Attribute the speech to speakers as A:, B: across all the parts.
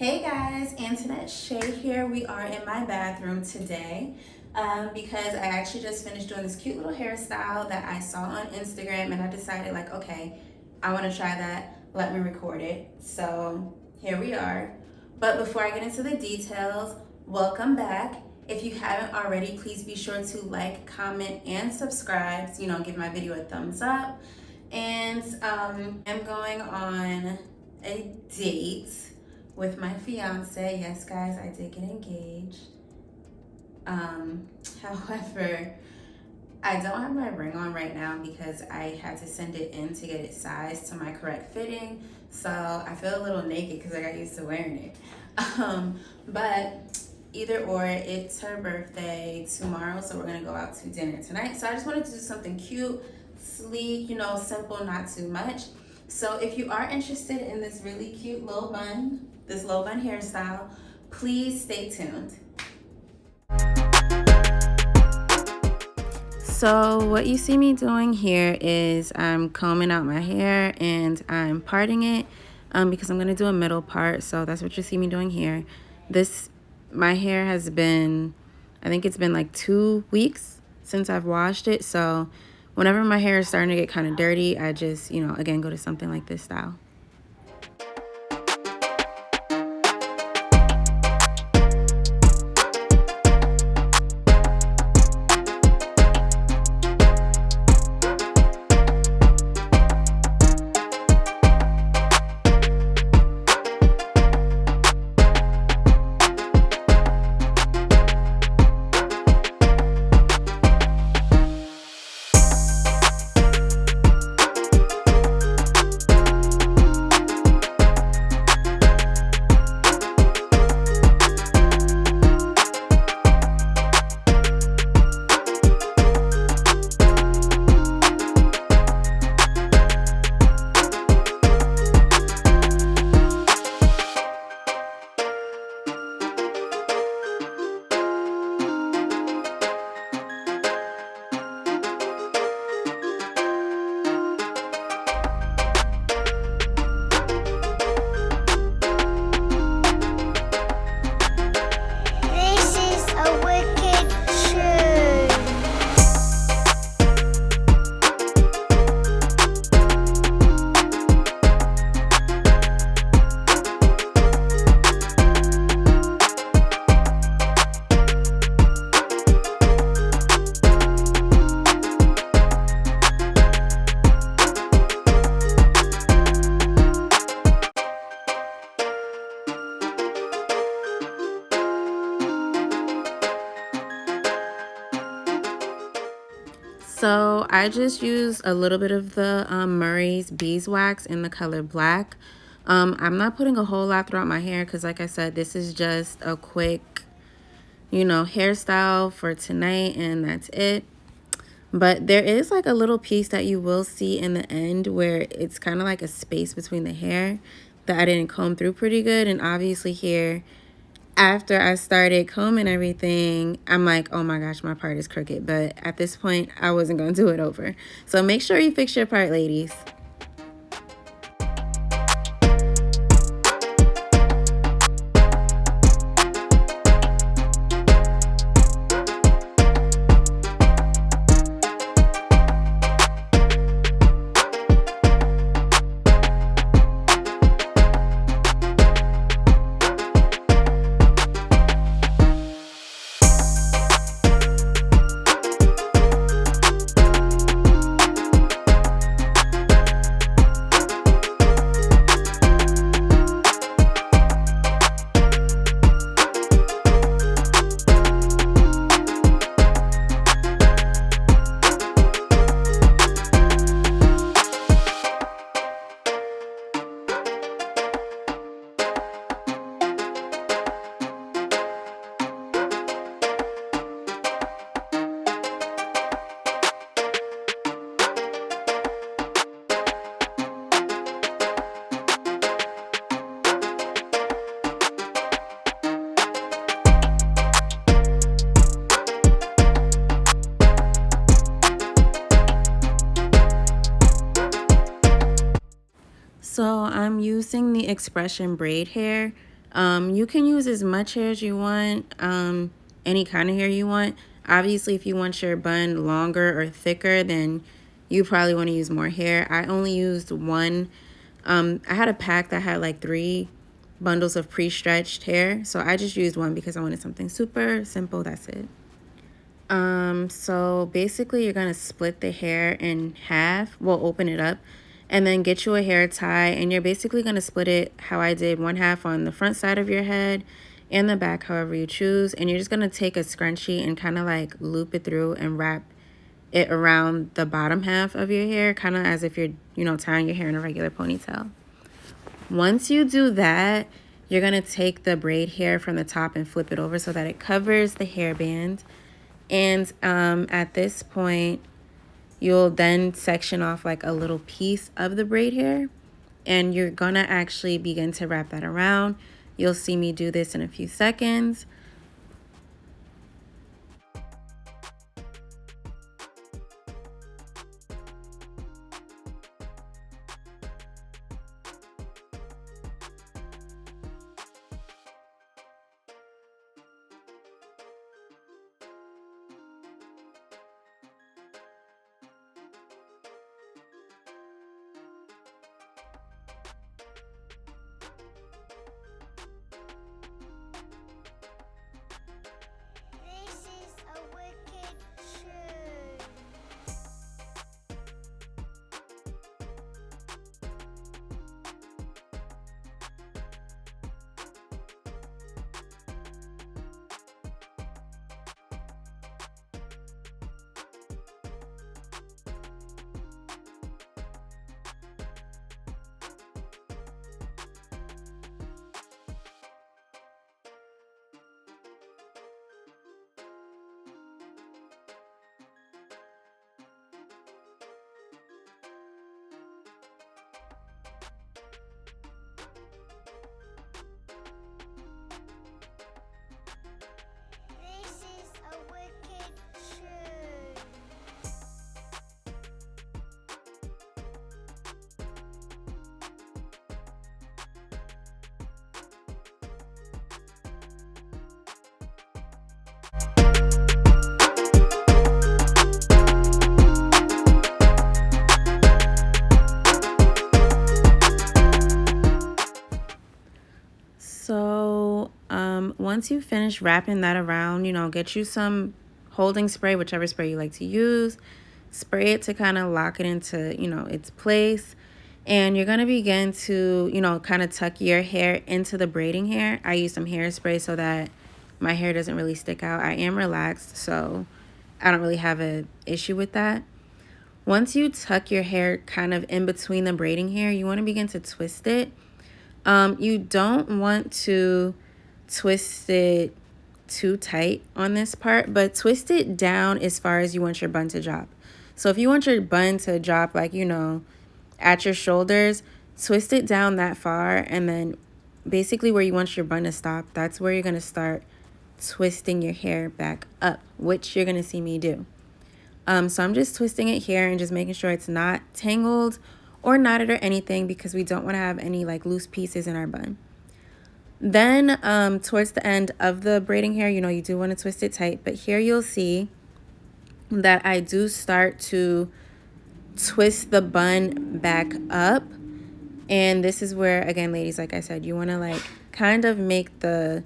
A: Hey guys, Antoinette Shay here. We are in my bathroom today because I actually just finished doing this cute little hairstyle that I saw on Instagram, and I decided like, okay, I want to try that. Let me record it. So here we are. But before I get into the details, welcome back. If you haven't already, please be sure to like, comment, and subscribe. Give my video a thumbs up. And I'm going on a date with my fiance. Yes, guys, I did get engaged. However, I don't have my ring on right now because I had to send it in to get it sized to my correct fitting. So I feel a little naked because I got used to wearing it. But either or, it's her birthday tomorrow, so we're gonna go out to dinner tonight. So I just wanted to do something cute, sleek, simple, not too much. So if you are interested in this really cute little bun, this low bun hairstyle, please stay tuned. So what you see me doing here is I'm combing out my hair and I'm parting it because I'm going to do a middle part. So that's what you see me doing here. My hair has been, I think it's been like 2 weeks since I've washed it. So whenever my hair is starting to get kind of dirty, I just, again, go to something like this style. So I just used a little bit of the Murray's beeswax in the color black. I'm not putting a whole lot throughout my hair because, like I said, this is just a quick, hairstyle for tonight, and that's it. But there is like a little piece that you will see in the end where it's kind of like a space between the hair that I didn't comb through pretty good. And obviously here, after I started combing everything, I'm like, oh my gosh, my part is crooked. But at this point, I wasn't going to do it over. So make sure you fix your part, ladies. So I'm using the Expression braid hair. You can use as much hair as you want, any kind of hair you want. Obviously, if you want your bun longer or thicker, then you probably want to use more hair. I only used one. I had a pack that had like 3 bundles of pre-stretched hair, so I just used one because I wanted something super simple. That's it. So basically you're gonna split the hair in half. We'll open it up and then get you a hair tie, and you're basically gonna split it how I did, one half on the front side of your head and the back, however you choose. And you're just gonna take a scrunchie and kind of like loop it through and wrap it around the bottom half of your hair, kind of as if you're, tying your hair in a regular ponytail. Once you do that, you're gonna take the braid hair from the top and flip it over so that it covers the hairband. And at this point, you'll then section off like a little piece of the braid hair, and you're gonna actually begin to wrap that around. You'll see me do this in a few seconds.
B: This is a wicked shoe. This is a wicked shoe.
A: So once you finish wrapping that around, get you some holding spray, whichever spray you like to use. Spray it to kind of lock it into, its place. And you're going to begin to, kind of tuck your hair into the braiding hair. I use some hairspray so that my hair doesn't really stick out. I am relaxed, so I don't really have an issue with that. Once you tuck your hair kind of in between the braiding hair, you want to begin to twist it. You don't want to twist it too tight on this part, but twist it down as far as you want your bun to drop. So if you want your bun to drop like, at your shoulders, twist it down that far, and then basically where you want your bun to stop, that's where you're going to start twisting your hair back up, which you're going to see me do. So I'm just twisting it here and just making sure it's not tangled or knotted or anything, because we don't want to have any like loose pieces in our bun. Then towards the end of the braiding hair, you do want to twist it tight, but here you'll see that I do start to twist the bun back up. And this is where, again, ladies, like I said, you want to like kind of make the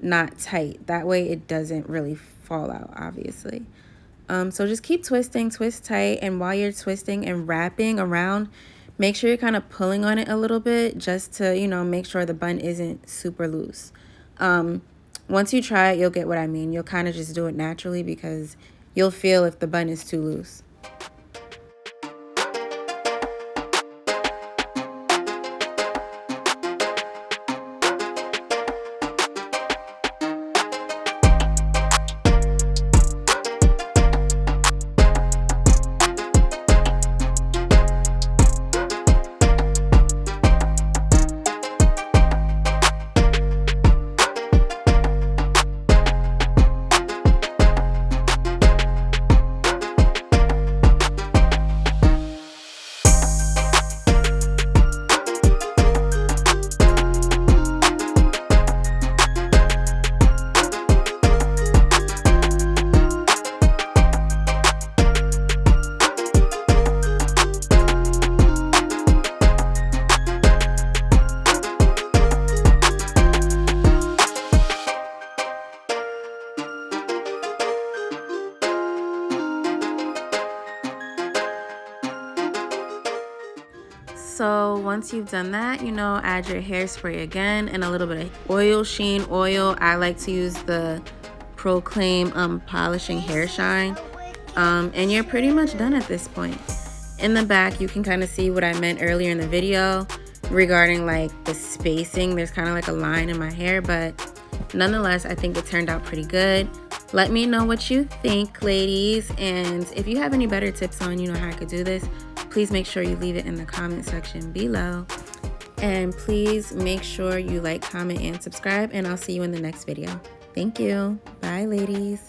A: knot tight. That way it doesn't really fall out, obviously. So just keep twisting, twist tight, and while you're twisting and wrapping around, make sure you're kind of pulling on it a little bit just to, make sure the bun isn't super loose. Once you try it, you'll get what I mean. You'll kind of just do it naturally because you'll feel if the bun is too loose. once you've done that, you know, add your hairspray again and a little bit of oil, sheen oil. I like to use the Proclaim polishing hair shine. And you're pretty much done at this point. In the back, you can kind of see what I meant earlier in the video regarding like the spacing. There's kind of like a line in my hair, but nonetheless, I think it turned out pretty good. Let me know what you think, ladies, and if you have any better tips on, you know, how I could do this, please make sure you leave it in the comment section below. And please make sure you like, comment, and subscribe, and I'll see you in the next video. Thank you. Bye, ladies.